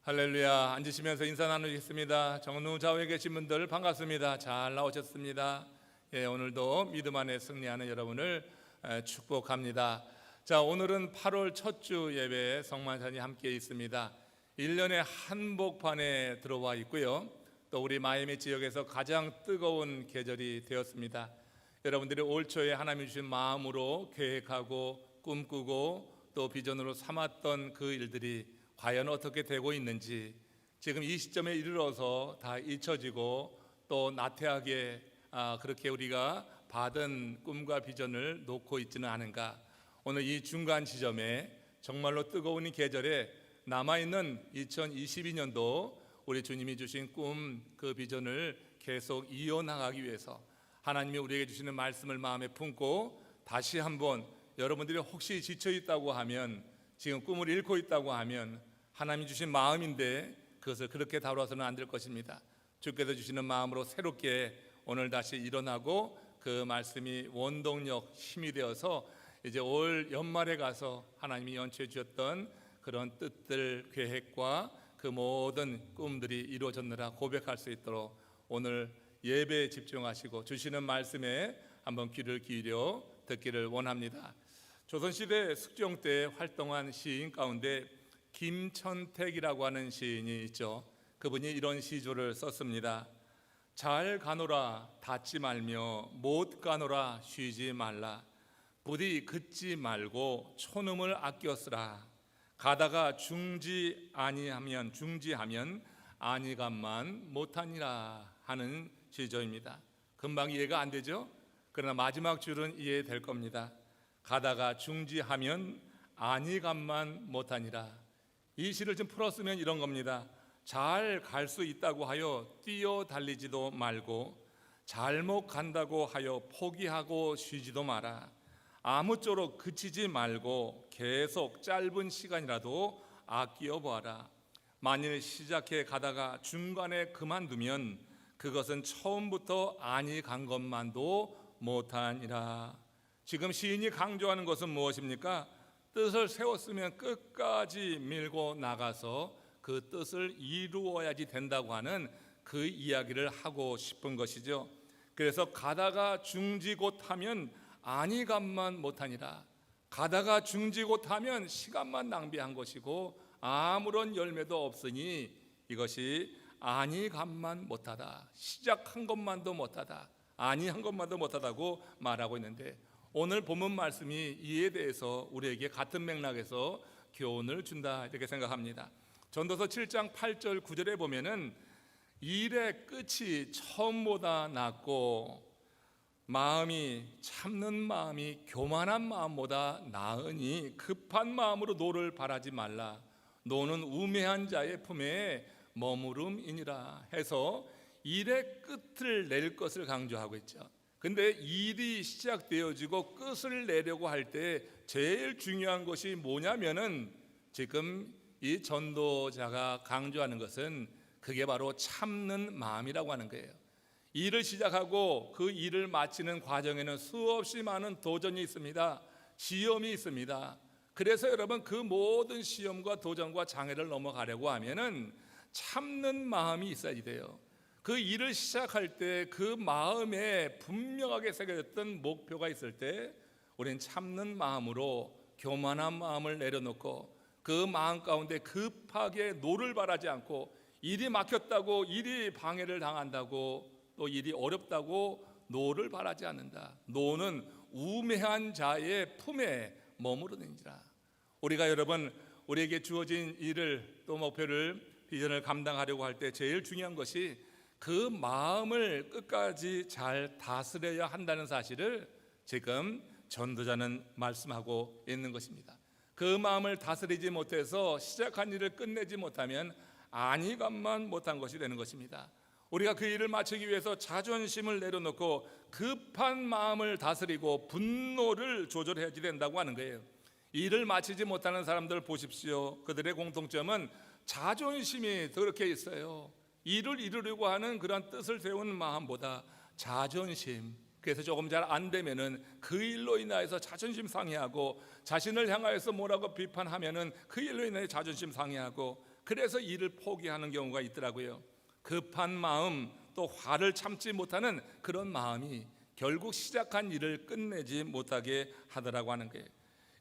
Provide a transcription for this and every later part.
할렐루야. 앉으시면서 인사 나누겠습니다. 정루 좌우에 계신 분들 반갑습니다. 잘 나오셨습니다. 오늘도 믿음 안에 승리하는 여러분을 축복합니다. 자, 오늘은 8월 첫 주 예배에 성만찬이 함께 있습니다. 1년의 한복판에 들어와 있고요. 또 우리 마이애미 지역에서 가장 뜨거운 계절이 되었습니다. 여러분들이 올 초에 하나님이 주신 마음으로 계획하고 꿈꾸고 또 비전으로 삼았던 그 일들이 과연 어떻게 되고 있는지, 지금 이 시점에 이르러서 다 잊혀지고 또 나태하게 그렇게 우리가 받은 꿈과 비전을 놓고 있지는 않은가. 오늘 이 중간 지점에 정말로 뜨거운 이 계절에 남아있는 2022년도 우리 주님이 주신 꿈, 그 비전을 계속 이어나가기 위해서 하나님이 우리에게 주시는 말씀을 마음에 품고 다시 한번, 여러분들이 혹시 지쳐있다고 하면, 지금 꿈을 잃고 있다고 하면 하나님이 주신 마음인데 그것을 그렇게 다뤄서는 안 될 것입니다. 주께서 주시는 마음으로 새롭게 오늘 다시 일어나고 그 말씀이 원동력, 힘이 되어서 이제 올 연말에 가서 하나님이 연주해 주셨던 그런 뜻들, 계획과 그 모든 꿈들이 이루어졌느라 고백할 수 있도록 오늘 예배에 집중하시고 주시는 말씀에 한번 귀를 기울여 듣기를 원합니다. 조선시대 숙종 때 활동한 시인 가운데 김천택이라고 하는 시인이 있죠. 그분이 이런 시조를 썼습니다. 잘 가노라 닫지 말며 못 가노라 쉬지 말라. 부디 긋지 말고 촌음을 아껴 쓰라. 가다가 중지하면 아니감만 못하니라 하는 시조입니다. 금방 이해가 안 되죠? 그러나 마지막 줄은 이해될 겁니다. 가다가 중지하면 아니감만 못하니라. 이 시를 좀 풀었으면 이런 겁니다. 잘 갈 수 있다고 하여 뛰어달리지도 말고, 잘못 간다고 하여 포기하고 쉬지도 마라. 아무쪼록 그치지 말고 계속 짧은 시간이라도 아끼어 보아라. 만일 시작해 가다가 중간에 그만두면 그것은 처음부터 아니 간 것만도 못하니라. 지금 시인이 강조하는 것은 무엇입니까? 뜻을 세웠으면 끝까지 밀고 나가서 그 뜻을 이루어야지 된다고 하는 그 이야기를 하고 싶은 것이죠. 그래서 가다가 중지 곧하면 아니감만 못하니라. 가다가 중지 곧하면 시간만 낭비한 것이고 아무런 열매도 없으니 이것이 아니감만 못하다, 시작한 것만도 못하다, 아니한 것만도 못하다고 말하고 있는데, 오늘 본문 말씀이 이에 대해서 우리에게 같은 맥락에서 교훈을 준다 이렇게 생각합니다. 전도서 7장 8절 9절에 보면은 일의 끝이 처음보다 낫고 참는 마음이 교만한 마음보다 나으니 급한 마음으로 노를 바라지 말라. 노는 우매한 자의 품에 머무름이니라 해서 일의 끝을 낼 것을 강조하고 있죠. 근데 일이 시작되어지고 끝을 내려고 할 때 제일 중요한 것이 뭐냐면은, 지금 이 전도자가 강조하는 것은 그게 바로 참는 마음이라고 하는 거예요. 일을 시작하고 그 일을 마치는 과정에는 수없이 많은 도전이 있습니다. 시험이 있습니다. 그래서 여러분, 그 모든 시험과 도전과 장애를 넘어가려고 하면은 참는 마음이 있어야 돼요. 그 일을 시작할 때 그 마음에 분명하게 새겨졌던 목표가 있을 때 우리는 참는 마음으로 교만한 마음을 내려놓고 그 마음 가운데 급하게 노를 바라지 않고, 일이 막혔다고, 일이 방해를 당한다고, 또 일이 어렵다고 노를 바라지 않는다. 노는 우매한 자의 품에 머무르는지라. 우리가 여러분, 우리에게 주어진 일을 또 목표를, 비전을 감당하려고 할 때 제일 중요한 것이 그 마음을 끝까지 잘 다스려야 한다는 사실을 지금 전도자는 말씀하고 있는 것입니다. 그 마음을 다스리지 못해서 시작한 일을 끝내지 못하면 안위감만 못한 것이 되는 것입니다. 우리가 그 일을 마치기 위해서 자존심을 내려놓고 급한 마음을 다스리고 분노를 조절해야지 된다고 하는 거예요. 일을 마치지 못하는 사람들 보십시오. 그들의 공통점은 자존심이 그렇게 있어요. 일을 이루려고 하는 그런 뜻을 세운 마음보다 자존심, 그래서 조금 잘 안 되면은 그 일로 인하여서 자존심 상해하고, 자신을 향하여서 뭐라고 비판하면은 그 일로 인해 자존심 상해하고, 그래서 일을 포기하는 경우가 있더라고요. 급한 마음, 또 화를 참지 못하는 그런 마음이 결국 시작한 일을 끝내지 못하게 하더라고 하는 거예요.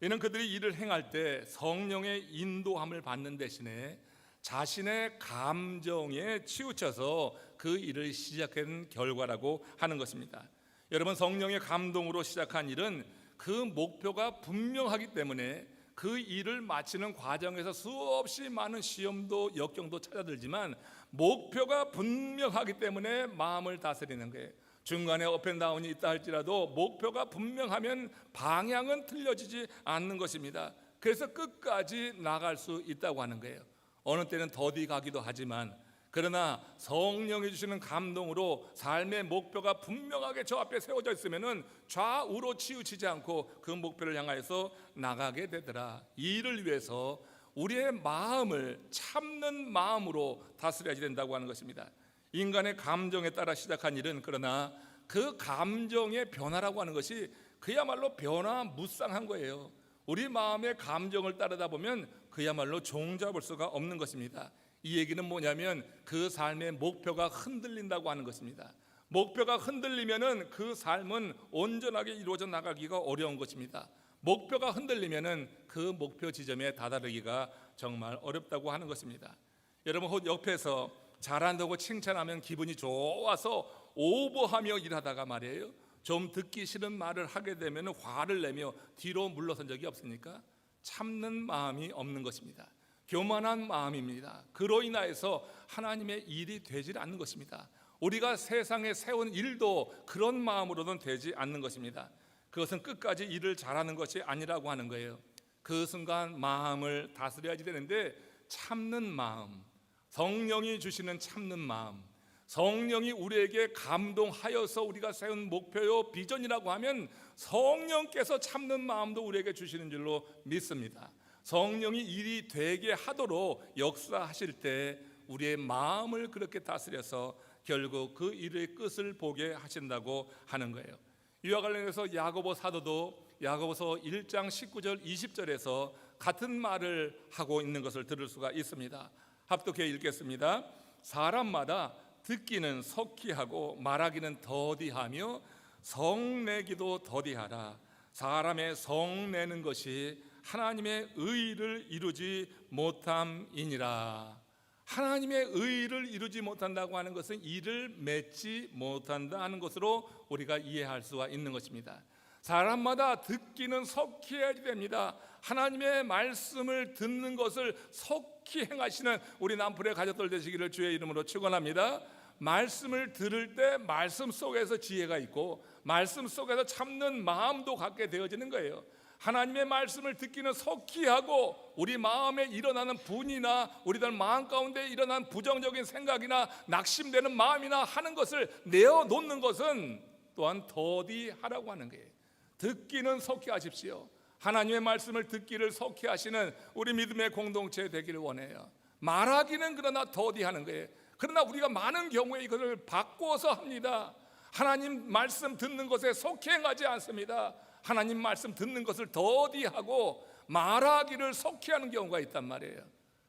이는 그들이 일을 행할 때 성령의 인도함을 받는 대신에 자신의 감정에 치우쳐서 그 일을 시작한 결과라고 하는 것입니다. 여러분, 성령의 감동으로 시작한 일은 그 목표가 분명하기 때문에 그 일을 마치는 과정에서 수없이 많은 시험도 역경도 찾아들지만 목표가 분명하기 때문에 마음을 다스리는 거예요. 중간에 업앤다운이 있다 할지라도 목표가 분명하면 방향은 틀려지지 않는 것입니다. 그래서 끝까지 나갈 수 있다고 하는 거예요. 어느 때는 더디 가기도 하지만, 그러나 성령이 주시는 감동으로 삶의 목표가 분명하게 저 앞에 세워져 있으면은 좌우로 치우치지 않고 그 목표를 향하여서 나가게 되더라. 이 일을 위해서 우리의 마음을 참는 마음으로 다스려야 된다고 하는 것입니다. 인간의 감정에 따라 시작한 일은, 그러나 그 감정의 변화라고 하는 것이 그야말로 변화무쌍한 거예요. 우리 마음의 감정을 따르다 보면 그야말로 종잡을 수가 없는 것입니다. 이 얘기는 뭐냐면 그 삶의 목표가 흔들린다고 하는 것입니다. 목표가 흔들리면은 그 삶은 온전하게 이루어져 나가기가 어려운 것입니다. 목표가 흔들리면은 그 목표 지점에 다다르기가 정말 어렵다고 하는 것입니다. 여러분, 혹 옆에서 잘한다고 칭찬하면 기분이 좋아서 오버하며 일하다가 말이에요, 좀 듣기 싫은 말을 하게 되면 화를 내며 뒤로 물러선 적이 없습니까? 참는 마음이 없는 것입니다. 교만한 마음입니다. 그로 인하여서 하나님의 일이 되지 않는 것입니다. 우리가 세상에 세운 일도 그런 마음으로는 되지 않는 것입니다. 그것은 끝까지 일을 잘하는 것이 아니라고 하는 거예요. 그 순간 마음을 다스려야지 되는데, 참는 마음, 성령이 주시는 참는 마음, 성령이 우리에게 감동하여서 우리가 세운 목표요 비전이라고 하면 성령께서 참는 마음도 우리에게 주시는 줄로 믿습니다. 성령이 일이 되게 하도록 역사하실 때 우리의 마음을 그렇게 다스려서 결국 그 일의 끝을 보게 하신다고 하는 거예요. 이와 관련해서 야고보 사도도 야고보서 1장 19절 20절에서 같은 말을 하고 있는 것을 들을 수가 있습니다. 합독해 읽겠습니다. 사람마다 듣기는 석희하고 말하기는 더디하며 성내기도 더디하라. 사람의 성내는 것이 하나님의 의를 이루지 못함이니라. 하나님의 의를 이루지 못한다고 하는 것은 일을 맺지 못한다 하는 것으로 우리가 이해할 수가 있는 것입니다. 사람마다 듣기는 석희해야 됩니다. 하나님의 말씀을 듣는 것을 석희 행하시는 우리 남편의 가족들 되시기를 주의 이름으로 축원합니다. 말씀을 들을 때 말씀 속에서 지혜가 있고 말씀 속에서 참는 마음도 갖게 되어지는 거예요. 하나님의 말씀을 듣기는 석희하고 우리 마음에 일어나는 분이나 우리들 마음 가운데 일어난 부정적인 생각이나 낙심되는 마음이나 하는 것을 내어놓는 것은 또한 더디하라고 하는 거예요. 듣기는 석희하십시오. 하나님의 말씀을 듣기를 석희하시는 우리 믿음의 공동체 되기를 원해요. 말하기는 그러나 더디하는 거예요. 그러나 우리가 많은 경우에 이것을 바꿔서 합니다. 하나님 말씀 듣는 것에 석희행하지 않습니다. 하나님 말씀 듣는 것을 더디하고 말하기를 석희하는 경우가 있단 말이에요.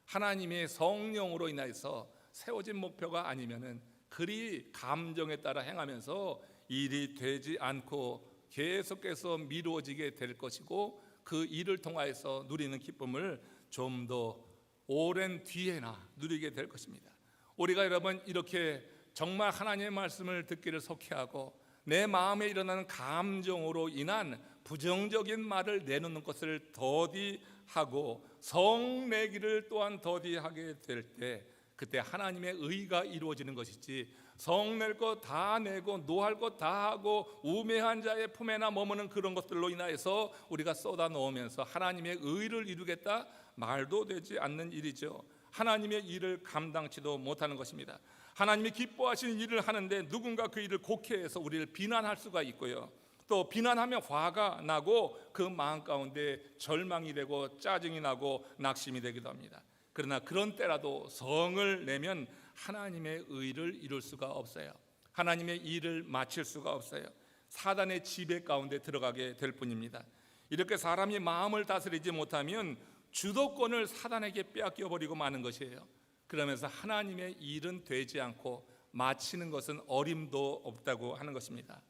하나님의 성령으로 인해서 세워진 목표가 아니면은 그리 감정에 따라 행하면서 일이 되지 않고 계속해서 미루어지게 될 것이고, 그 일을 통하여서 누리는 기쁨을 좀 더 오랜 뒤에나 누리게 될 것입니다. 우리가 여러분 이렇게 정말 하나님의 말씀을 듣기를 석희하고 내 마음에 일어나는 감정으로 인한 부정적인 말을 내놓는 것을 더디하고 성내기를 또한 더디하게 될 때, 그때 하나님의 의가 이루어지는 것이지, 성낼 것 다 내고 노할 것 다 하고 우매한 자의 품에나 머무는 그런 것들로 인하여서 우리가 쏟아 놓으면서 하나님의 의를 이루겠다 말도 되지 않는 일이죠. 하나님의 일을 감당치도 못하는 것입니다. 하나님이 기뻐하시는 일을 하는데 누군가 그 일을 곡해해서 우리를 비난할 수가 있고요, 또 비난하면 화가 나고 그 마음 가운데 절망이 되고 짜증이 나고 낙심이 되기도 합니다. 그러나 그런 때라도 성을 내면 하나님의 의를 이룰 수가 없어요. 하나님의 일을 마칠 수가 없어요. 사단의 지배 가운데 들어가게 될 뿐입니다. 이렇게 사람이 마음을 다스리지 못하면 주도권을 사단에게 빼앗겨 버리고 마는 것이에요. 그러면서 하나님의 일은 되지 않고 마치는 것은 어림도 없다고 하는 것입니다.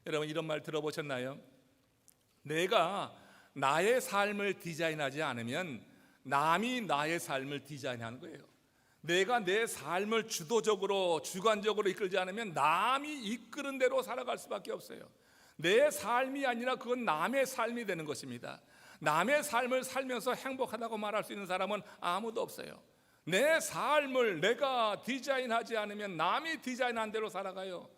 여러분, 이런 말 들어보셨나요? 내가 나의 삶을 디자인하지 않으면 남이 나의 삶을 디자인하는 거예요. 내가 내 삶을 주도적으로 주관적으로 이끌지 않으면 남이 이끄는 대로 살아갈 수밖에 없어요. 내 삶이 아니라 그건 남의 삶이 되는 것입니다. 남의 삶을 살면서 행복하다고 말할 수 있는 사람은 아무도 없어요. 내 삶을 내가 디자인하지 않으면 남이 디자인한 대로 살아가요.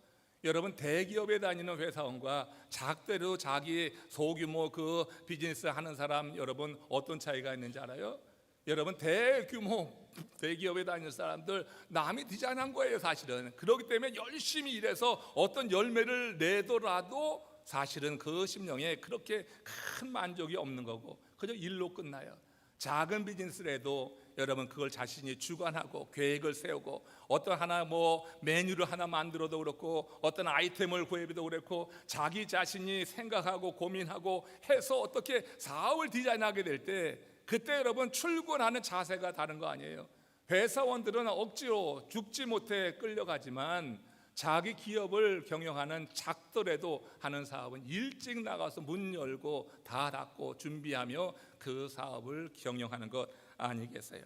여러분, 대기업에 다니는 회사원과 작대로 자기 소규모 그 비즈니스 하는 사람, 여러분 어떤 차이가 있는지 알아요? 여러분, 대규모 대기업에 다니는 사람들 남이 디자인한 거예요, 사실은. 그렇기 때문에 열심히 일해서 어떤 열매를 내더라도 사실은 그 심령에 그렇게 큰 만족이 없는 거고 그저 일로 끝나요. 작은 비즈니스라도 여러분 그걸 자신이 주관하고 계획을 세우고 어떤 하나 메뉴를 하나 만들어도 그렇고 어떤 아이템을 구입해도 그렇고 자기 자신이 생각하고 고민하고 해서 어떻게 사업을 디자인하게 될 때 그때 여러분 출근하는 자세가 다른 거 아니에요. 회사원들은 억지로 죽지 못해 끌려가지만 자기 기업을 경영하는 작더라도 하는 사업은 일찍 나가서 문 열고 다 닫고 준비하며 그 사업을 경영하는 것 아니겠어요?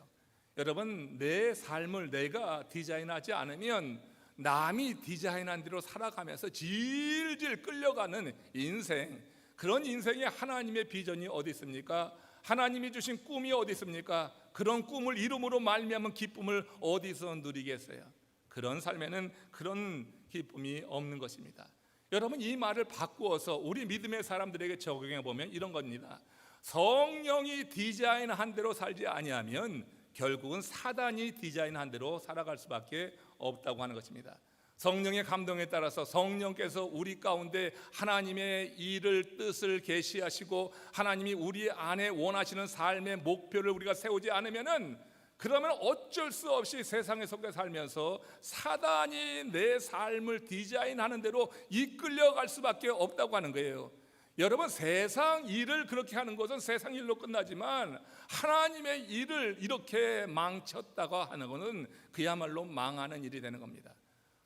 여러분, 내 삶을 내가 디자인하지 않으면 남이 디자인한 대로 살아가면서 질질 끌려가는 인생, 그런 인생에 하나님의 비전이 어디 있습니까? 하나님이 주신 꿈이 어디 있습니까? 그런 꿈을 이름으로 말미암은 기쁨을 어디서 누리겠어요? 그런 삶에는 그런 기쁨이 없는 것입니다. 여러분, 이 말을 바꾸어서 우리 믿음의 사람들에게 적용해 보면 이런 겁니다. 성령이 디자인한 대로 살지 아니하면 결국은 사단이 디자인한 대로 살아갈 수밖에 없다고 하는 것입니다. 성령의 감동에 따라서 성령께서 우리 가운데 하나님의 일을 뜻을 계시하시고 하나님이 우리 안에 원하시는 삶의 목표를 우리가 세우지 않으면은 그러면 어쩔 수 없이 세상에 속해 살면서 사단이 내 삶을 디자인하는 대로 이끌려갈 수밖에 없다고 하는 거예요. 여러분, 세상 일을 그렇게 하는 것은 세상 일로 끝나지만 하나님의 일을 이렇게 망쳤다고 하는 것은 그야말로 망하는 일이 되는 겁니다.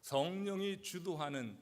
성령이 주도하는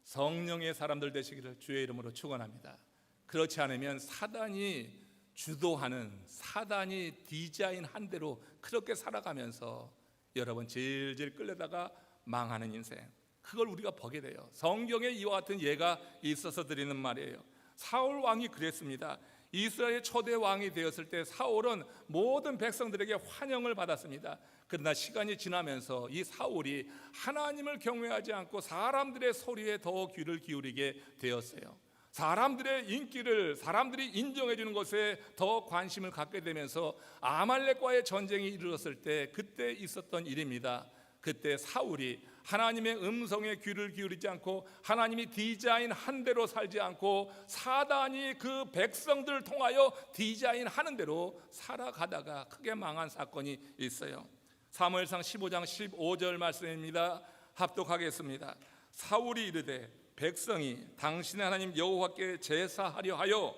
성령의 사람들 되시기를 주의 이름으로 축원합니다. 그렇지 않으면 사단이 주도하는, 사단이 디자인한 대로 그렇게 살아가면서 여러분 질질 끌려다가 망하는 인생, 그걸 우리가 보게 돼요. 성경에 이와 같은 예가 있어서 드리는 말이에요. 사울 왕이 그랬습니다. 이스라엘 초대 왕이 되었을 때 사울은 모든 백성들에게 환영을 받았습니다. 그러나 시간이 지나면서 이 사울이 하나님을 경외하지 않고 사람들의 소리에 더 귀를 기울이게 되었어요. 사람들의 인기를, 사람들이 인정해 주는 것에 더 관심을 갖게 되면서 아말렉과의 전쟁이 이르렀을 때 그때 있었던 일입니다. 그때 사울이 하나님의 음성에 귀를 기울이지 않고 하나님이 디자인한 대로 살지 않고 사단이 그 백성들을 통하여 디자인하는 대로 살아가다가 크게 망한 사건이 있어요. 사무엘상 15장 15절 말씀입니다. 합독하겠습니다. 사울이 이르되 백성이 당신의 하나님 여호와께 제사하려 하여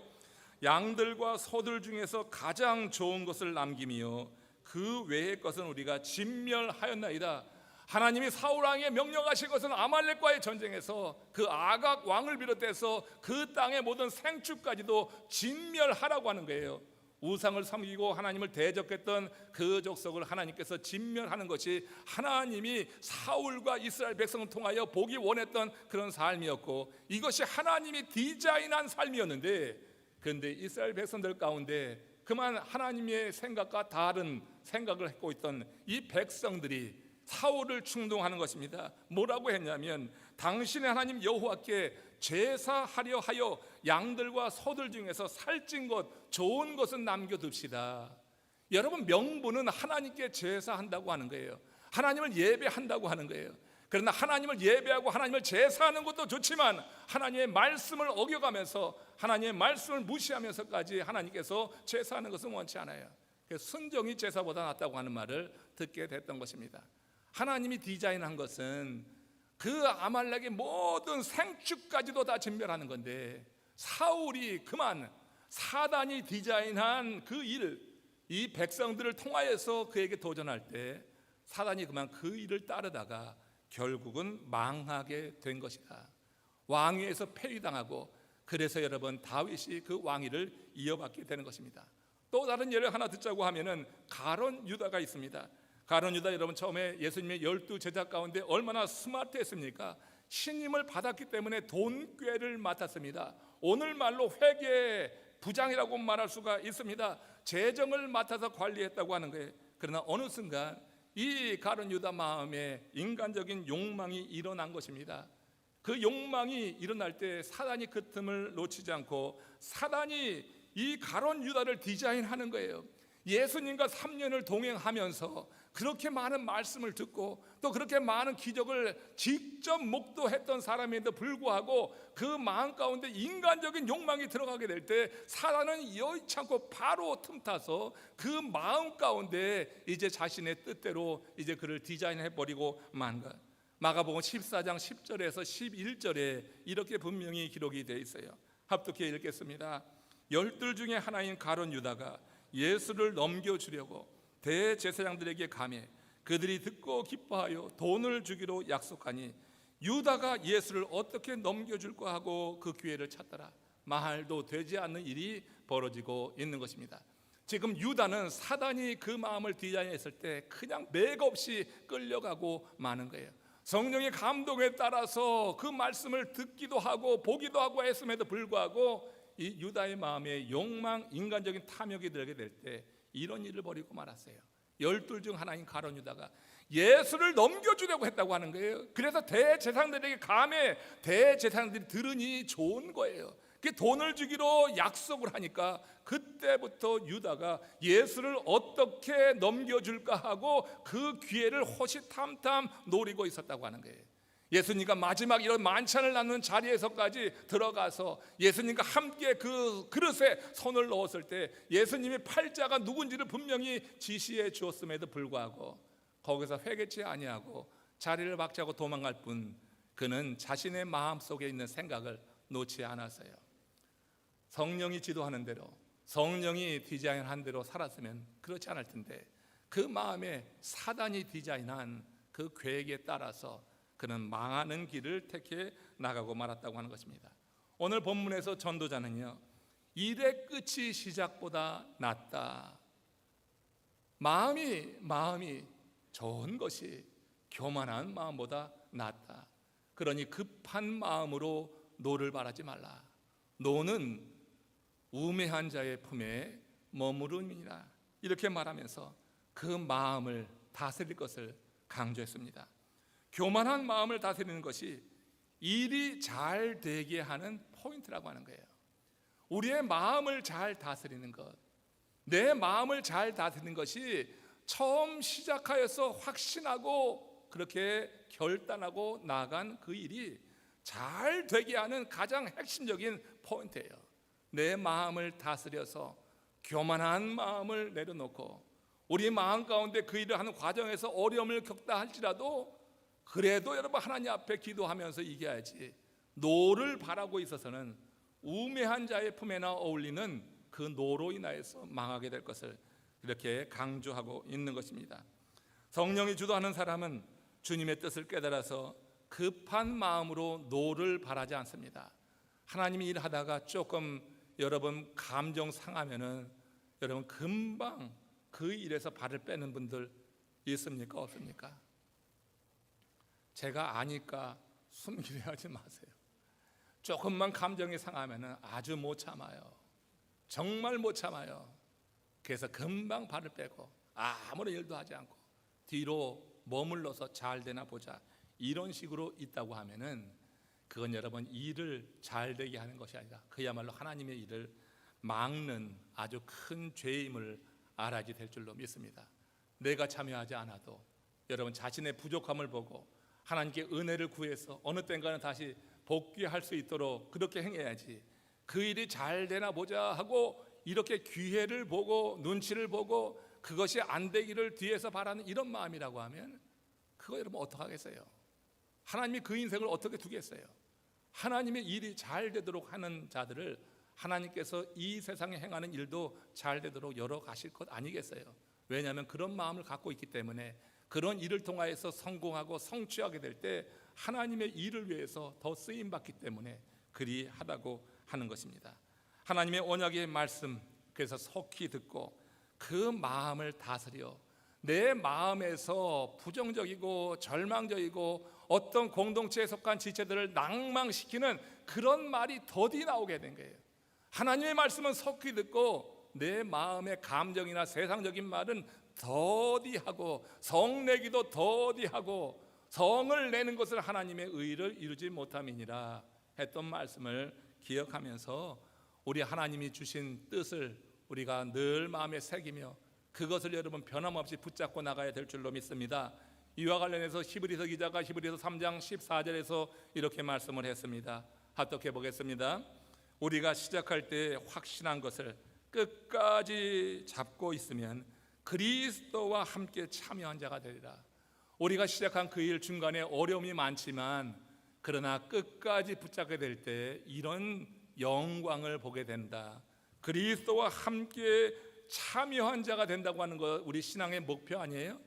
양들과 소들 중에서 가장 좋은 것을 남기며 그 외의 것은 우리가 진멸하였나이다. 하나님이 사울 왕에게 명령하신 것은 아말렉과의 전쟁에서 그 아각 왕을 비롯해서 그 땅의 모든 생축까지도 진멸하라고 하는 거예요. 우상을 섬기고 하나님을 대적했던 그 족속을 하나님께서 진멸하는 것이 하나님이 사울과 이스라엘 백성을 통하여 보기 원했던 그런 삶이었고, 이것이 하나님이 디자인한 삶이었는데, 그런데 이스라엘 백성들 가운데 그만 하나님의 생각과 다른 생각을 갖고 있던 이 백성들이 사울을 충동하는 것입니다. 뭐라고 했냐면 당신의 하나님 여호와께 제사하려 하여 양들과 소들 중에서 살찐 것, 좋은 것은 남겨둡시다. 여러분, 명분은 하나님께 제사한다고 하는 거예요. 하나님을 예배한다고 하는 거예요. 그러나 하나님을 예배하고 하나님을 제사하는 것도 좋지만 하나님의 말씀을 어겨가면서 하나님의 말씀을 무시하면서까지 하나님께서 제사하는 것은 원치 않아요. 그래서 순종이 제사보다 낫다고 하는 말을 듣게 됐던 것입니다. 하나님이 디자인한 것은 그 아말렉의 모든 생축까지도 다 진멸하는 건데, 사울이 그만 사단이 디자인한 그 일, 이 백성들을 통하여서 그에게 도전할 때 사단이 그만 그 일을 따르다가 결국은 망하게 된 것이다. 왕위에서 폐위당하고, 그래서 여러분 다윗이 그 왕위를 이어받게 되는 것입니다. 또 다른 예를 하나 듣자고 하면은 가룟 유다가 있습니다. 가룟 유다, 여러분 처음에 예수님의 12 제자 가운데 얼마나 스마트했습니까? 신임을 받았기 때문에 돈꾀를 맡았습니다. 오늘 말로 회계 부장이라고 말할 수가 있습니다. 재정을 맡아서 관리했다고 하는 거예요. 그러나 어느 순간 이 가룟 유다 마음에 인간적인 욕망이 일어난 것입니다. 그 욕망이 일어날 때 사단이 그 틈을 놓치지 않고 사단이 이 가룟 유다를 디자인하는 거예요. 예수님과 3년을 동행하면서 그렇게 많은 말씀을 듣고 또 그렇게 많은 기적을 직접 목도했던 사람인데도 불구하고 그 마음 가운데 인간적인 욕망이 들어가게 될 때 사단은 여의치 않고 바로 틈타서 그 마음 가운데 이제 자신의 뜻대로 이제 그를 디자인해 버리고 만 것. 마가복음 14장 10절에서 11절에 이렇게 분명히 기록이 되어 있어요. 합독해 읽겠습니다. 12 중에 하나인 가룟 유다가 예수를 넘겨주려고 대제사장들에게 가매 그들이 듣고 기뻐하여 돈을 주기로 약속하니 유다가 예수를 어떻게 넘겨줄까 하고 그 기회를 찾더라. 말도 되지 않는 일이 벌어지고 있는 것입니다. 지금 유다는 사단이 그 마음을 디자인했을 때 그냥 맥없이 끌려가고 마는 거예요. 성령의 감동에 따라서 그 말씀을 듣기도 하고 보기도 하고 했음에도 불구하고 이 유다의 마음에 욕망, 인간적인 탐욕이 들게 될 때 이런 일을 벌이고 말았어요. 12 중 하나인 가룟 유다가 예수를 넘겨주려고 했다고 하는 거예요. 그래서 대제사장들에게 감해 대제사장들이 들으니 좋은 거예요. 그 돈을 주기로 약속을 하니까 그때부터 유다가 예수를 어떻게 넘겨줄까 하고 그 기회를 호시탐탐 노리고 있었다고 하는 거예요. 예수님과 마지막 이런 만찬을 나누는 자리에서까지 들어가서 예수님과 함께 그 그릇에 손을 넣었을 때 예수님의 팔자가 누군지를 분명히 지시해 주었음에도 불구하고 거기서 회개치 아니하고 자리를 박차고 도망갈 뿐 그는 자신의 마음속에 있는 생각을 놓지 않았어요. 성령이 지도하는 대로 성령이 디자인한 대로 살았으면 그렇지 않을 텐데 그 마음에 사단이 디자인한 그 계획에 따라서 그는 망하는 길을 택해 나가고 말았다고 하는 것입니다. 오늘 본문에서 전도자는요, 일의 끝이 시작보다 낫다. 마음이 좋은 것이 교만한 마음보다 낫다. 그러니 급한 마음으로 노를 바라지 말라. 노는 우매한 자의 품에 머무름이라. 이렇게 말하면서 그 마음을 다스릴 것을 강조했습니다. 교만한 마음을 다스리는 것이 일이 잘 되게 하는 포인트라고 하는 거예요. 우리의 마음을 잘 다스리는 것, 내 마음을 잘 다스리는 것이 처음 시작하여서 확신하고 그렇게 결단하고 나간 그 일이 잘 되게 하는 가장 핵심적인 포인트예요. 내 마음을 다스려서 교만한 마음을 내려놓고 우리 마음 가운데 그 일을 하는 과정에서 어려움을 겪다 할지라도 그래도 여러분 하나님 앞에 기도하면서 이겨야지. 노를 바라고 있어서는 우매한 자의 품에나 어울리는 그 노로 인하여서 망하게 될 것을 이렇게 강조하고 있는 것입니다. 성령이 주도하는 사람은 주님의 뜻을 깨달아서 급한 마음으로 노를 바라지 않습니다. 하나님이 일하다가 조금 여러분 감정 상하면은 여러분 금방 그 일에서 발을 빼는 분들 있습니까? 없습니까? 제가 아니까 숨기려 하지 마세요. 조금만 감정이 상하면은 아주 못 참아요. 정말 못 참아요. 그래서 금방 발을 빼고 아무런 일도 하지 않고 뒤로 머물러서 잘 되나 보자 이런 식으로 있다고 하면은 그건 여러분 일을 잘 되게 하는 것이 아니라 그야말로 하나님의 일을 막는 아주 큰 죄임을 알아야 될 줄로 믿습니다. 내가 참여하지 않아도 여러분 자신의 부족함을 보고 하나님께 은혜를 구해서 어느 땐가는 다시 복귀할 수 있도록 그렇게 행해야지. 그 일이 잘 되나 보자 하고 이렇게 기회를 보고 눈치를 보고 그것이 안 되기를 뒤에서 바라는 이런 마음이라고 하면 그거 여러분 어떡하겠어요? 하나님이 그 인생을 어떻게 두겠어요? 하나님의 일이 잘 되도록 하는 자들을 하나님께서 이 세상에 행하는 일도 잘 되도록 열어 가실 것 아니겠어요? 왜냐하면 그런 마음을 갖고 있기 때문에 그런 일을 통하여서 성공하고 성취하게 될 때 하나님의 일을 위해서 더 쓰임 받기 때문에 그리하다고 하는 것입니다. 하나님의 언약의 말씀, 그래서 속히 듣고 그 마음을 다스려 내 마음에서 부정적이고 절망적이고 어떤 공동체에 속한 지체들을 낭망시키는 그런 말이 더디 나오게 된 거예요. 하나님의 말씀은 속히 듣고 내 마음의 감정이나 세상적인 말은 더디하고 성내기도 더디하고 성을 내는 것을 하나님의 의를 이루지 못함이니라 했던 말씀을 기억하면서 우리 하나님이 주신 뜻을 우리가 늘 마음에 새기며 그것을 여러분 변함없이 붙잡고 나가야 될 줄로 믿습니다. 이와 관련해서 히브리서 기자가 히브리서 3장 14절에서 이렇게 말씀을 했습니다. 합독해 보겠습니다. 우리가 시작할 때 확신한 것을 끝까지 잡고 있으면 그리스도와 함께 참여한 자가 되리라. 우리가 시작한 그 일 중간에 어려움이 많지만 그러나 끝까지 붙잡게 될 때 이런 영광을 보게 된다. 그리스도와 함께 참여한 자가 된다고 하는 것, 우리 신앙의 목표 아니에요?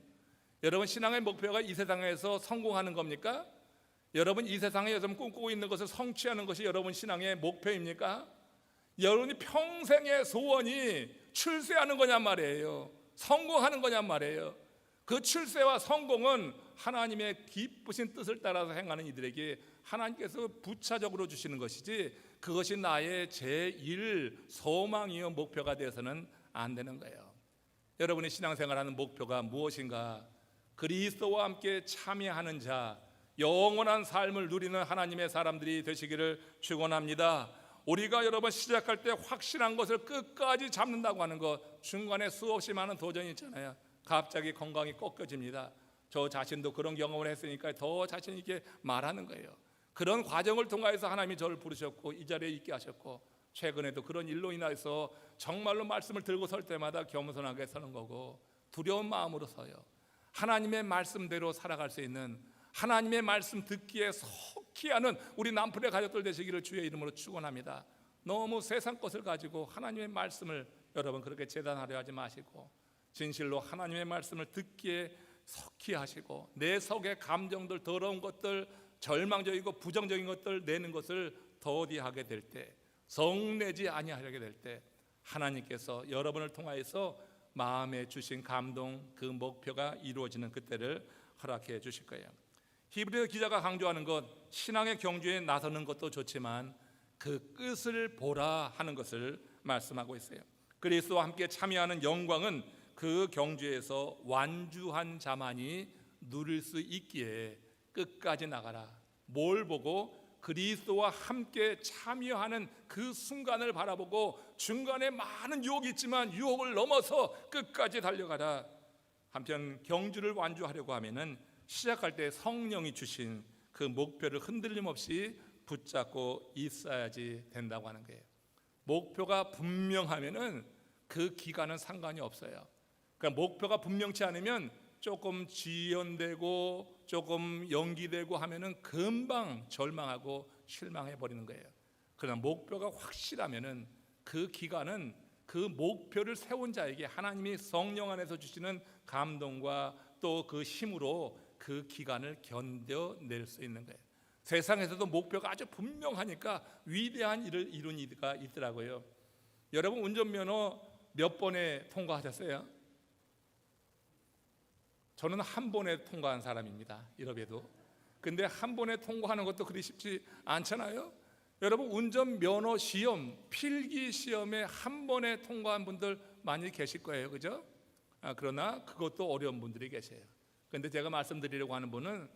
여러분, 신앙의 목표가 이 세상에서 성공하는 겁니까? 여러분, 이 세상에 여러분 꿈꾸고 있는 것을 성취하는 것이 여러분 신앙의 목표입니까? 여러분이 평생의 소원이 출세하는 거냔 말이에요. 성공하는 거냔 말이에요. 그 출세와 성공은 하나님의 기쁘신 뜻을 따라서 행하는 이들에게 하나님께서 부차적으로 주시는 것이지 그것이 나의 제1 소망이요 목표가 되어서는 안 되는 거예요. 여러분의 신앙생활하는 목표가 무엇인가? 그리스도와 함께 참여하는 자, 영원한 삶을 누리는 하나님의 사람들이 되시기를 축원합니다. 우리가 여러분 시작할 때 확실한 것을 끝까지 잡는다고 하는 것, 중간에 수없이 많은 도전이 있잖아요. 갑자기 건강이 꺾여집니다. 저 자신도 그런 경험을 했으니까 더 자신 있게 말하는 거예요. 그런 과정을 통해서 하나님이 저를 부르셨고 이 자리에 있게 하셨고, 최근에도 그런 일로 인해서 정말로 말씀을 들고 설 때마다 겸손하게 서는 거고 두려운 마음으로 서요. 하나님의 말씀대로 살아갈 수 있는, 하나님의 말씀 듣기에 속히 하는 우리 남편의 가족들 되시기를 주의 이름으로 축원합니다. 너무 세상 것을 가지고 하나님의 말씀을 여러분 그렇게 재단하려 하지 마시고 진실로 하나님의 말씀을 듣기에 속히 하시고 내 속의 감정들, 더러운 것들, 절망적이고 부정적인 것들 내는 것을 더디하게 될 때, 성내지 아니하게 될 때 하나님께서 여러분을 통하여서 마음에 주신 감동, 그 목표가 이루어지는 그때를 허락해 주실 거예요. 히브리서 기자가 강조하는 것, 신앙의 경주에 나서는 것도 좋지만 그 끝을 보라 하는 것을 말씀하고 있어요. 그리스도와 함께 참여하는 영광은 그 경주에서 완주한 자만이 누릴 수 있기에 끝까지 나가라. 뭘 보고? 그리스도와 함께 참여하는 그 순간을 바라보고 중간에 많은 유혹이 있지만 유혹을 넘어서 끝까지 달려가라. 한편 경주를 완주하려고 하면은 시작할 때 성령이 주신 그 목표를 흔들림 없이 붙잡고 있어야지 된다고 하는 거예요. 목표가 분명하면은 그 기간은 상관이 없어요. 그러니까 목표가 분명치 않으면 조금 지연되고 조금 연기되고 하면은 금방 절망하고 실망해 버리는 거예요. 그러나 목표가 확실하면은 그 기간은 그 목표를 세운 자에게 하나님이 성령 안에서 주시는 감동과 또 그 힘으로 그 기간을 견뎌낼 수 있는 거예요. 세상에서도 목표가 아주 분명하니까 위대한 일을 이룬 이가 있더라고요. 여러분 운전면허 몇 번에 통과하셨어요? 저는 한 번에 통과한 사람입니다. 이러봬도. 근데 한 번에 통과하는 것도 그리 쉽지 않잖아요. 여러분 운전면허 시험, 필기 시험에 한 번에 통과한 분들 많이 계실 거예요. 그죠? 그러나 그것도 어려운 분들이 계세요. 근데 제가 말씀드리려고 하는 분은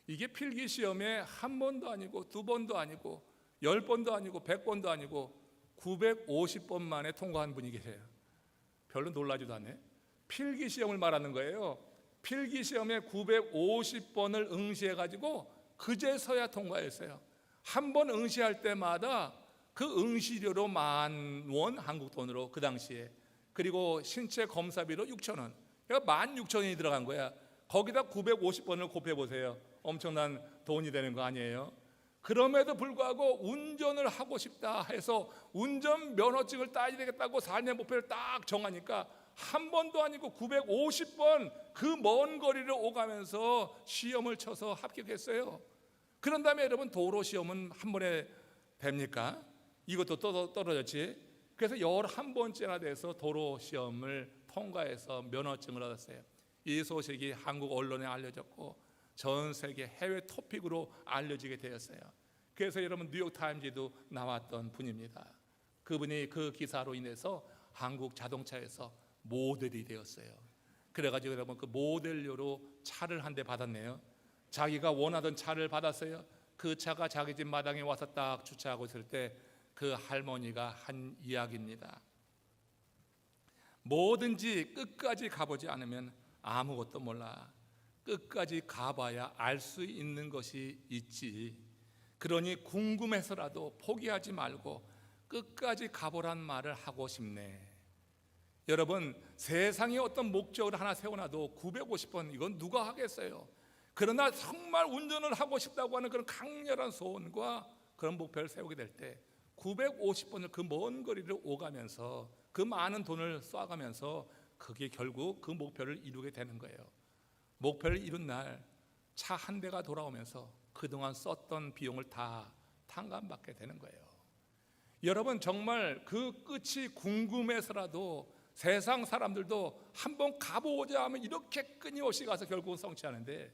이게 필기 시험에 한 번도 아니고 두 번도 아니고 10번도 아니고 100번도 아니고 950번 만에 통과한 분이 계세요. 별로 놀라지도 않네. 필기 시험을 말하는 거예요. 필기 시험에 950번을 응시해가지고 그제서야 통과했어요. 한 번 응시할 때마다 그 응시료로 10,000원 한국 돈으로 그 당시에, 그리고 신체 검사비로 6,000원, 그러니까 16,000원이 들어간 거야. 거기다 950번을 곱해보세요. 엄청난 돈이 되는 거 아니에요? 그럼에도 불구하고 운전을 하고 싶다 해서 운전 면허증을 따야 되겠다고 4년 목표를 딱 정하니까 한 번도 아니고 950번 그 먼 거리를 오가면서 시험을 쳐서 합격했어요. 그런 다음에 여러분, 도로 시험은 한 번에 됩니까? 이것도 떨어졌지. 그래서 11번째나 돼서 도로 시험을 통과해서 면허증을 얻었어요. 이 소식이 한국 언론에 알려졌고 전 세계 해외 토픽으로 알려지게 되었어요. 그래서 여러분, 뉴욕타임즈도 나왔던 분입니다. 그분이 그 기사로 인해서 한국 자동차에서 모델이 되었어요. 그래가지고 여러분, 그 모델료로 차를 한 대 받았네요. 자기가 원하던 차를 받았어요. 그 차가 자기 집 마당에 와서 딱 주차하고 있을 때 그 할머니가 한 이야기입니다. 뭐든지 끝까지 가보지 않으면 아무것도 몰라. 끝까지 가봐야 알 수 있는 것이 있지. 그러니 궁금해서라도 포기하지 말고 끝까지 가보란 말을 하고 싶네. 여러분, 세상에 어떤 목적을 하나 세워놔도 950번 이건 누가 하겠어요? 그러나 정말 운전을 하고 싶다고 하는 그런 강렬한 소원과 그런 목표를 세우게 될 때 950번을 그 먼 거리를 오가면서 그 많은 돈을 쏴가면서 그게 결국 그 목표를 이루게 되는 거예요. 목표를 이룬 날 차 한 대가 돌아오면서 그동안 썼던 비용을 다 탕감받게 되는 거예요. 여러분, 정말 그 끝이 궁금해서라도 세상 사람들도 한번 가보자 하면 이렇게 끊임없이 가서 결국은 성취하는데,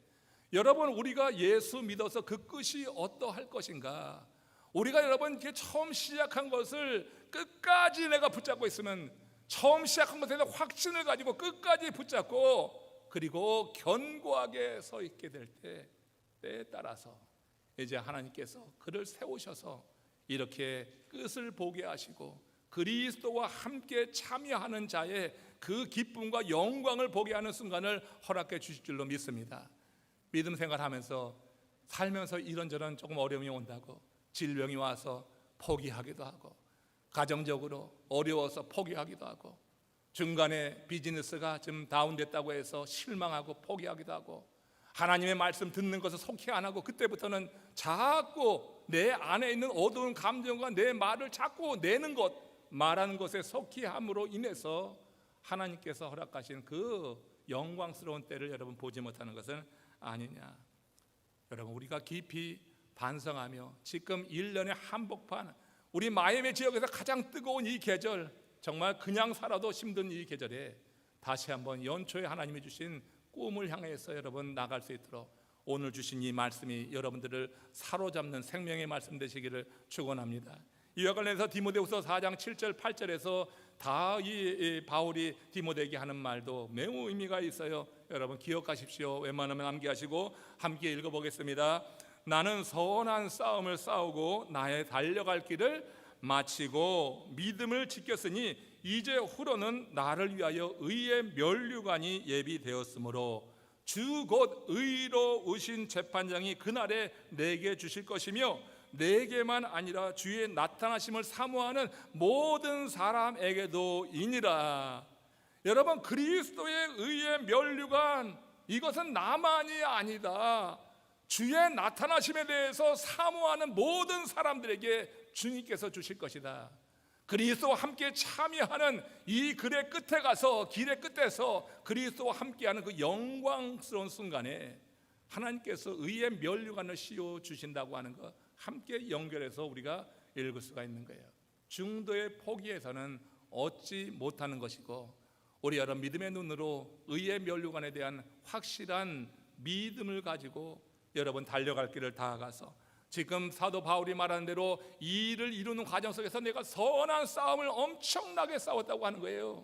여러분, 우리가 예수 믿어서 그 끝이 어떠할 것인가? 우리가 여러분, 이렇게 처음 시작한 것을 끝까지 내가 붙잡고 있으면, 처음 시작한 것에 대한 확신을 가지고 끝까지 붙잡고 그리고 견고하게 서 있게 될 때에 따라서 이제 하나님께서 그를 세우셔서 이렇게 끝을 보게 하시고 그리스도와 함께 참여하는 자의 그 기쁨과 영광을 보게 하는 순간을 허락해 주실 줄로 믿습니다. 믿음 생활하면서 살면서 이런저런 조금 어려움이 온다고 질병이 와서 포기하기도 하고, 가정적으로 어려워서 포기하기도 하고, 중간에 비즈니스가 좀 다운됐다고 해서 실망하고 포기하기도 하고, 하나님의 말씀 듣는 것을 속히 안 하고 그때부터는 자꾸 내 안에 있는 어두운 감정과 내 말을 자꾸 내는 것, 말하는 것에 속히 함으로 인해서 하나님께서 허락하신 그 영광스러운 때를 여러분 보지 못하는 것은 아니냐. 여러분, 우리가 깊이 반성하며 지금 1년에 한복판, 우리 마이애미 지역에서 가장 뜨거운 이 계절, 정말 그냥 살아도 힘든 이 계절에 다시 한번 연초에 하나님이 주신 꿈을 향해서 여러분 나갈 수 있도록 오늘 주신 이 말씀이 여러분들을 사로잡는 생명의 말씀 되시기를 축원합니다. 이와 관련해서 디모데후서 4장 7절 8절에서 다 이 바울이 디모데에게 하는 말도 매우 의미가 있어요. 여러분 기억하십시오. 웬만하면 암기하시고 함께 읽어보겠습니다. 나는 선한 싸움을 싸우고 나의 달려갈 길을 마치고 믿음을 지켰으니 이제 후로는 나를 위하여 의의 면류관이 예비되었으므로 주 곧 의로우신 재판장이 그날에 내게 주실 것이며 내게만 아니라 주의 나타나심을 사모하는 모든 사람에게도 이니라. 여러분, 그리스도의 의의 면류관, 이것은 나만이 아니다. 주의 나타나심에 대해서 사모하는 모든 사람들에게 주님께서 주실 것이다. 그리스도와 함께 참여하는 이 길의 끝에 가서, 길의 끝에서 그리스도와 함께하는 그 영광스러운 순간에 하나님께서 의의 면류관을 씌워 주신다고 하는 것, 함께 연결해서 우리가 읽을 수가 있는 거예요. 중도의 포기에서는 얻지 못하는 것이고, 우리 여러분 믿음의 눈으로 의의 면류관에 대한 확실한 믿음을 가지고 여러분 달려갈 길을 다가가서 지금 사도 바울이 말하는 대로 이 일을 이루는 과정 속에서 내가 선한 싸움을 엄청나게 싸웠다고 하는 거예요.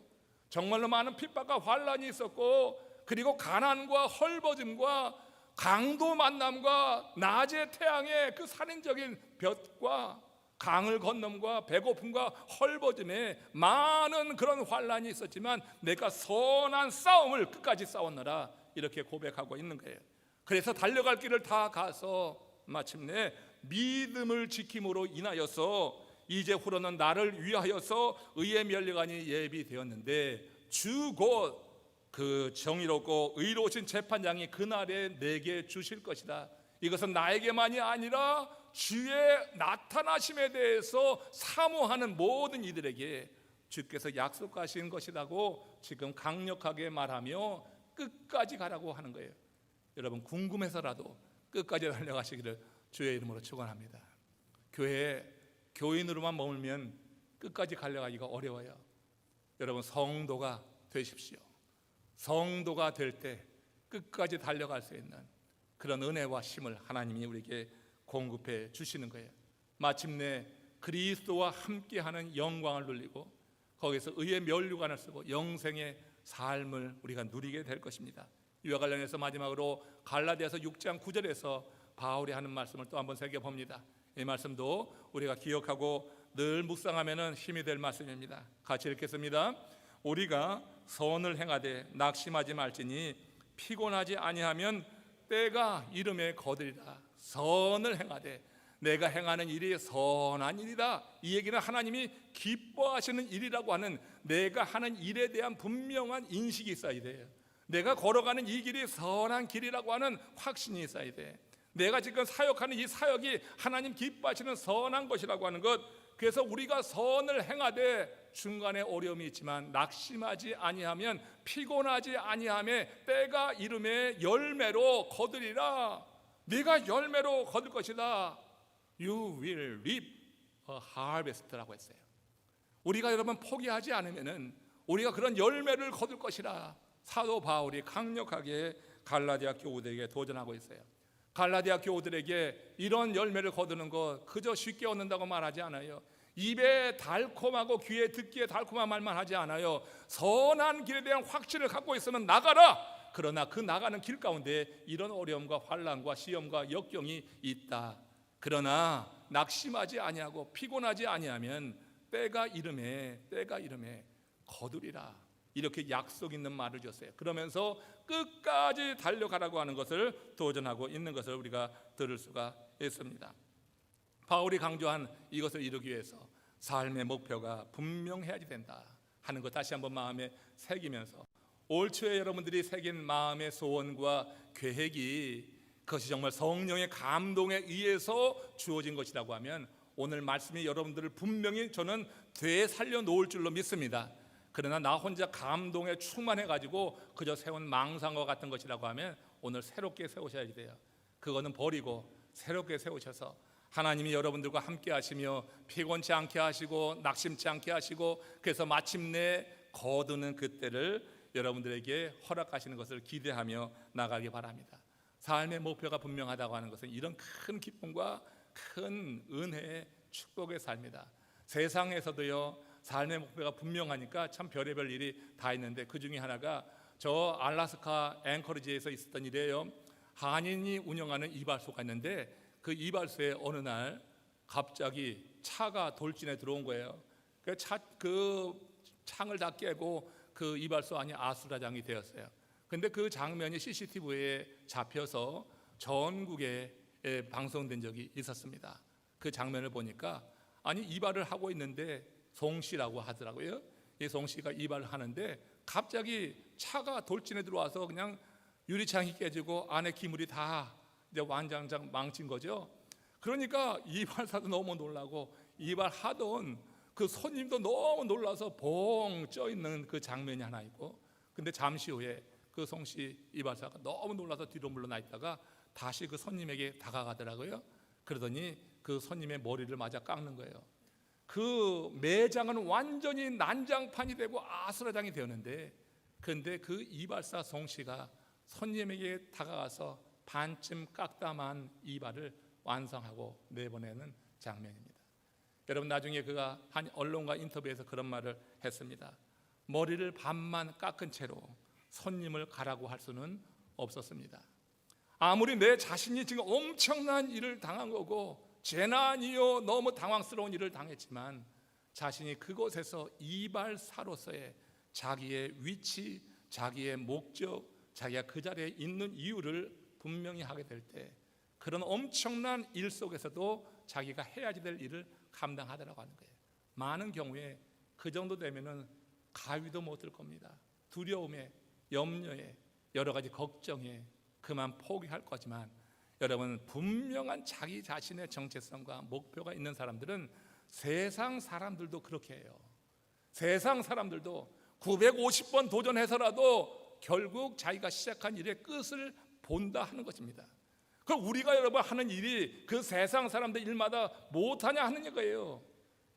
정말로 많은 핍박과 환란이 있었고, 그리고 가난과 헐벗음과 강도 만남과 낮의 태양의 그 살인적인 볕과 강을 건nom과 배고픔과 헐벗음에 많은 그런 환란이 있었지만 내가 선한 싸움을 끝까지 싸웠노라, 이렇게 고백하고 있는 거예요. 그래서 달려갈 길을 다 가서 마침내 믿음을 지킴으로 인하여서 이제 후로는 나를 위하여서 의의 면류관이 예비되었는데 주 곧 그 정의롭고 의로우신 재판장이 그날에 내게 주실 것이다. 이것은 나에게만이 아니라 주의 나타나심에 대해서 사모하는 모든 이들에게 주께서 약속하신 것이라고 지금 강력하게 말하며 끝까지 가라고 하는 거예요. 여러분, 궁금해서라도 끝까지 달려가시기를 주의 이름으로 축원합니다. 교인으로만 머물면 끝까지 달려가기가 어려워요. 여러분, 성도가 되십시오. 성도가 될 때 끝까지 달려갈 수 있는 그런 은혜와 힘을 하나님이 우리에게 공급해 주시는 거예요. 마침내 그리스도와 함께하는 영광을 누리고 거기서 의의 면류관을 쓰고 영생의 삶을 우리가 누리게 될 것입니다. 이와 관련해서 마지막으로 갈라디아서 6장 9절에서 바울이 하는 말씀을 또 한번 새겨봅니다. 이 말씀도 우리가 기억하고 늘 묵상하면 힘이 될 말씀입니다. 같이 읽겠습니다. 우리가 선을 행하되 낙심하지 말지니 피곤하지 아니하면 때가 이름에 거두리라. 선을 행하되, 내가 행하는 일이 선한 일이다. 이 얘기는 하나님이 기뻐하시는 일이라고 하는, 내가 하는 일에 대한 분명한 인식이 있어야 돼요. 내가 걸어가는 이 길이 선한 길이라고 하는 확신이 있어야 돼. 내가 지금 사역하는 이 사역이 하나님 기뻐하시는 선한 것이라고 하는 것. 그래서 우리가 선을 행하되 중간에 어려움이 있지만 낙심하지 아니하면, 피곤하지 아니하며 때가 이름에 열매로 거두리라. 네가 열매로 거둘 것이다. You will reap a harvest라고 했어요. 우리가 여러분 포기하지 않으면은 우리가 그런 열매를 거둘 것이라 사도 바울이 강력하게 갈라디아 교우들에게 도전하고 있어요. 갈라디아 교우들에게 이런 열매를 거두는 것 그저 쉽게 얻는다고 말하지 않아요. 입에 달콤하고 귀에 듣기에 달콤한 말만 하지 않아요. 선한 길에 대한 확신을 갖고 있으면 나가라. 그러나 그 나가는 길 가운데 이런 어려움과 환난과 시험과 역경이 있다. 그러나 낙심하지 아니하고 피곤하지 아니하면 때가 이름에 거두리라. 이렇게 약속 있는 말을 줬어요. 그러면서 끝까지 달려가라고 하는 것을 도전하고 있는 것을 우리가 들을 수가 있습니다. 바울이 강조한 이것을 이루기 위해서 삶의 목표가 분명해야지 된다 하는 것 다시 한번 마음에 새기면서, 올 초에 여러분들이 새긴 마음의 소원과 계획이 그것이 정말 성령의 감동에 의해서 주어진 것이라고 하면 오늘 말씀이 여러분들을 분명히 저는 되살려 놓을 줄로 믿습니다. 그러나 나 혼자 감동에 충만해가지고 그저 세운 망상과 같은 것이라고 하면 오늘 새롭게 세우셔야 돼요. 그거는 버리고 새롭게 세우셔서 하나님이 여러분들과 함께 하시며 피곤치 않게 하시고 낙심치 않게 하시고 그래서 마침내 거두는 그때를 여러분들에게 허락하시는 것을 기대하며 나가기 바랍니다. 삶의 목표가 분명하다고 하는 것은 이런 큰 기쁨과 큰 은혜의 축복의 삶이다. 세상에서도요, 삶의 목표가 분명하니까 참 별의별 일이 다 있는데 그 중에 하나가 저 알래스카 앵커리지에서 있었던 일이에요. 한인이 운영하는 이발소가 있는데 그 이발소에 어느 날 갑자기 차가 돌진해 들어온 거예요. 그 창을 다 깨고 그 이발소 안이 아수라장이 되었어요. 근데 그 장면이 CCTV에 잡혀서 전국에 방송된 적이 있었습니다. 그 장면을 보니까 아니 이발을 하고 있는데 송 씨라고 하더라고요. 이 송 씨가 이발을 하는데 갑자기 차가 돌진해 들어와서 그냥 유리창이 깨지고 안에 기물이 다 이제 완장장 망친 거죠. 그러니까 이발사도 너무 놀라고 이발하던 그 손님도 너무 놀라서 봉 쪄 있는 그 장면이 하나 있고, 근데 잠시 후에 그 송씨 이발사가 너무 놀라서 뒤로 물러나 있다가 다시 그 손님에게 다가가더라고요. 그러더니 그 손님의 머리를 맞아 깎는 거예요. 그 매장은 완전히 난장판이 되고 아수라장이 되었는데, 그런데 그 이발사 송씨가 손님에게 다가가서 반쯤 깎다만 이발을 완성하고 내보내는 장면입니다. 여러분, 나중에 그가 한 언론과 인터뷰에서 그런 말을 했습니다. 머리를 반만 깎은 채로 손님을 가라고 할 수는 없었습니다. 아무리 내 자신이 지금 엄청난 일을 당한 거고 재난이요 너무 당황스러운 일을 당했지만 자신이 그곳에서 이발사로서의 자기의 위치, 자기의 목적, 자기가 그 자리에 있는 이유를 분명히 하게 될 때 그런 엄청난 일 속에서도 자기가 해야지 될 일을 감당하더라고 하는 거예요. 많은 경우에 그 정도 되면은 가위도 못 들 겁니다. 두려움에, 염려에, 여러 가지 걱정에 그만 포기할 거지만 여러분, 분명한 자기 자신의 정체성과 목표가 있는 사람들은 세상 사람들도 그렇게 해요. 세상 사람들도 950번 도전해서라도 결국 자기가 시작한 일의 끝을 본다 하는 것입니다. 그럼 우리가 여러분 하는 일이 그 세상 사람들 일마다 못하냐 하는 거예요.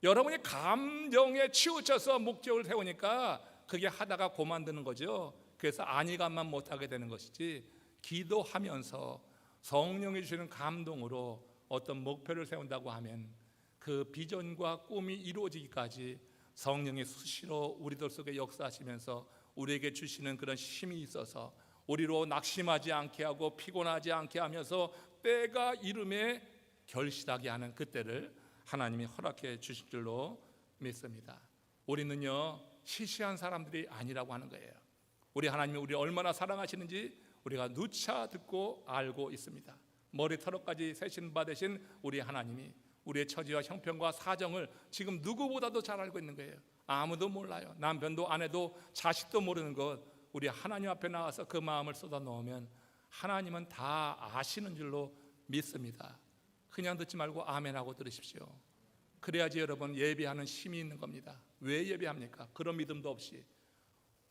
여러분이 감정에 치우쳐서 목적을 세우니까 그게 하다가 고만드는 거죠. 그래서 안일감만 못하게 되는 것이지, 기도하면서 성령이 주시는 감동으로 어떤 목표를 세운다고 하면 그 비전과 꿈이 이루어지기까지 성령이 수시로 우리들 속에 역사하시면서 우리에게 주시는 그런 힘이 있어서 우리로 낙심하지 않게 하고 피곤하지 않게 하면서 때가 이름에 결실하게 하는 그때를 하나님이 허락해 주실 줄로 믿습니다. 우리는요, 시시한 사람들이 아니라고 하는 거예요. 우리 하나님이 우리를 얼마나 사랑하시는지 우리가 누차 듣고 알고 있습니다. 머리털까지 세신 바 되신 우리 하나님이 우리의 처지와 형편과 사정을 지금 누구보다도 잘 알고 있는 거예요. 아무도 몰라요. 남편도 아내도 자식도 모르는 것, 우리 하나님 앞에 나와서 그 마음을 쏟아 넣으면 하나님은 다 아시는 줄로 믿습니다. 그냥 듣지 말고 아멘하고 들으십시오. 그래야지 여러분 예배하는 힘이 있는 겁니다. 왜 예배합니까? 그런 믿음도 없이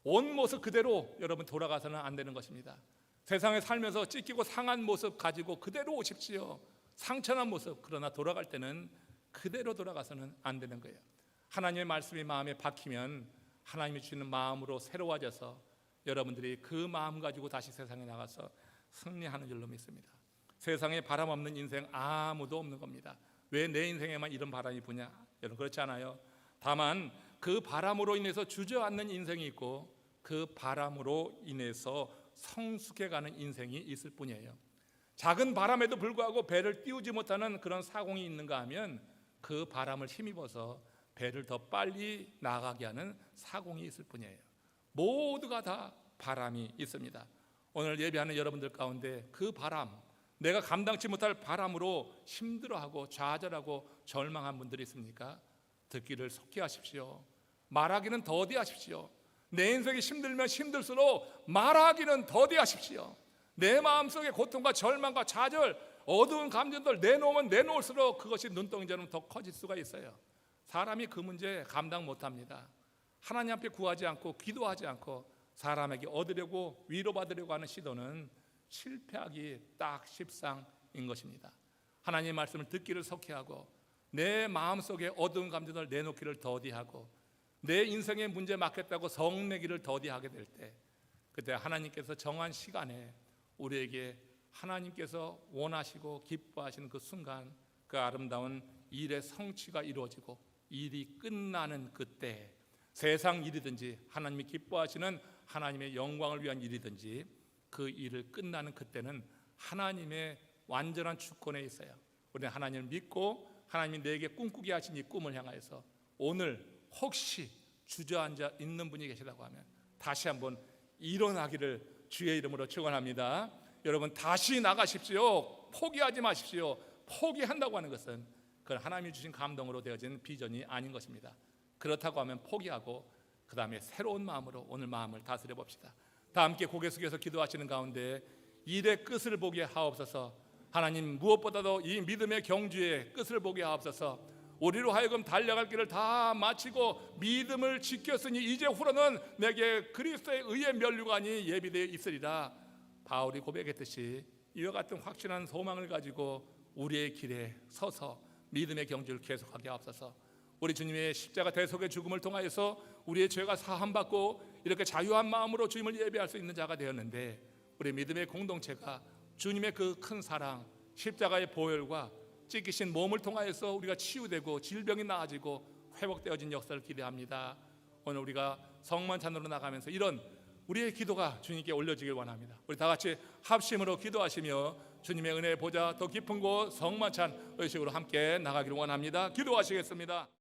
온 모습 그대로 여러분 돌아가서는 안 되는 것입니다. 세상에 살면서 찢기고 상한 모습 가지고 그대로 오십시오. 상처난 모습. 그러나 돌아갈 때는 그대로 돌아가서는 안 되는 거예요. 하나님의 말씀이 마음에 박히면 하나님이 주시는 마음으로 새로워져서 여러분들이 그 마음 가지고 다시 세상에 나가서 승리하는 줄로 믿습니다. 세상에 바람 없는 인생 아무도 없는 겁니다. 왜 내 인생에만 이런 바람이 부냐? 여러분 그렇지 않아요. 다만 그 바람으로 인해서 주저앉는 인생이 있고 그 바람으로 인해서 성숙해가는 인생이 있을 뿐이에요. 작은 바람에도 불구하고 배를 띄우지 못하는 그런 사공이 있는가 하면 그 바람을 힘입어서 배를 더 빨리 나가게 하는 사공이 있을 뿐이에요. 모두가 다 바람이 있습니다. 오늘 예배하는 여러분들 가운데 그 바람, 내가 감당치 못할 바람으로 힘들어하고 좌절하고 절망한 분들이 있습니까? 듣기를 속히 하십시오. 말하기는 더디하십시오. 내 인생이 힘들면 힘들수록 말하기는 더디하십시오. 내 마음속에 고통과 절망과 좌절, 어두운 감정들 내놓으면 내놓을수록 그것이 눈덩이처럼 더 커질 수가 있어요. 사람이 그 문제 감당 못합니다. 하나님 앞에 구하지 않고 기도하지 않고 사람에게 얻으려고 위로받으려고 하는 시도는 실패하기 딱 십상인 것입니다. 하나님의 말씀을 듣기를 속히 하고 내 마음속에 어두운 감정을 내놓기를 더디하고 내 인생의 문제 맡겠다고 성내기를 더디하게 될 때, 그때 하나님께서 정한 시간에 우리에게 하나님께서 원하시고 기뻐하시는 그 순간, 그 아름다운 일의 성취가 이루어지고 일이 끝나는 그때, 세상 일이든지 하나님이 기뻐하시는 하나님의 영광을 위한 일이든지 그 일을 끝나는 그때는 하나님의 완전한 주권에 있어요. 우리는 하나님을 믿고 하나님이 내게 꿈꾸게 하신 이 꿈을 향하여서 오늘 혹시 주저앉아 있는 분이 계시다고 하면 다시 한번 일어나기를 주의 이름으로 축원합니다. 여러분 다시 나가십시오. 포기하지 마십시오. 포기한다고 하는 것은 그건 하나님이 주신 감동으로 되어진 비전이 아닌 것입니다. 그렇다고 하면 포기하고 그 다음에 새로운 마음으로 오늘 마음을 다스려 봅시다. 다 함께 고개 숙여서 기도하시는 가운데 일의 끝을 보게 하옵소서. 하나님 무엇보다도 이 믿음의 경주의 끝을 보게 하옵소서. 우리로 하여금 달려갈 길을 다 마치고 믿음을 지켰으니 이제 후로는 내게 그리스도의 의의 면류관이 예비되어 있으리라. 바울이 고백했듯이 이와 같은 확신한 소망을 가지고 우리의 길에 서서 믿음의 경주를 계속하게 하옵소서. 우리 주님의 십자가 대속의 죽음을 통하여서 우리의 죄가 사함받고 이렇게 자유한 마음으로 주님을 예배할 수 있는 자가 되었는데, 우리 믿음의 공동체가 주님의 그 큰 사랑, 십자가의 보혈과 찢기신 몸을 통하여서 우리가 치유되고 질병이 나아지고 회복되어진 역사를 기대합니다. 오늘 우리가 성만찬으로 나가면서 이런 우리의 기도가 주님께 올려지길 원합니다. 우리 다 같이 합심으로 기도하시며 주님의 은혜의 보좌 더 깊은 곳 성만찬 의식으로 함께 나가기를 원합니다. 기도하시겠습니다.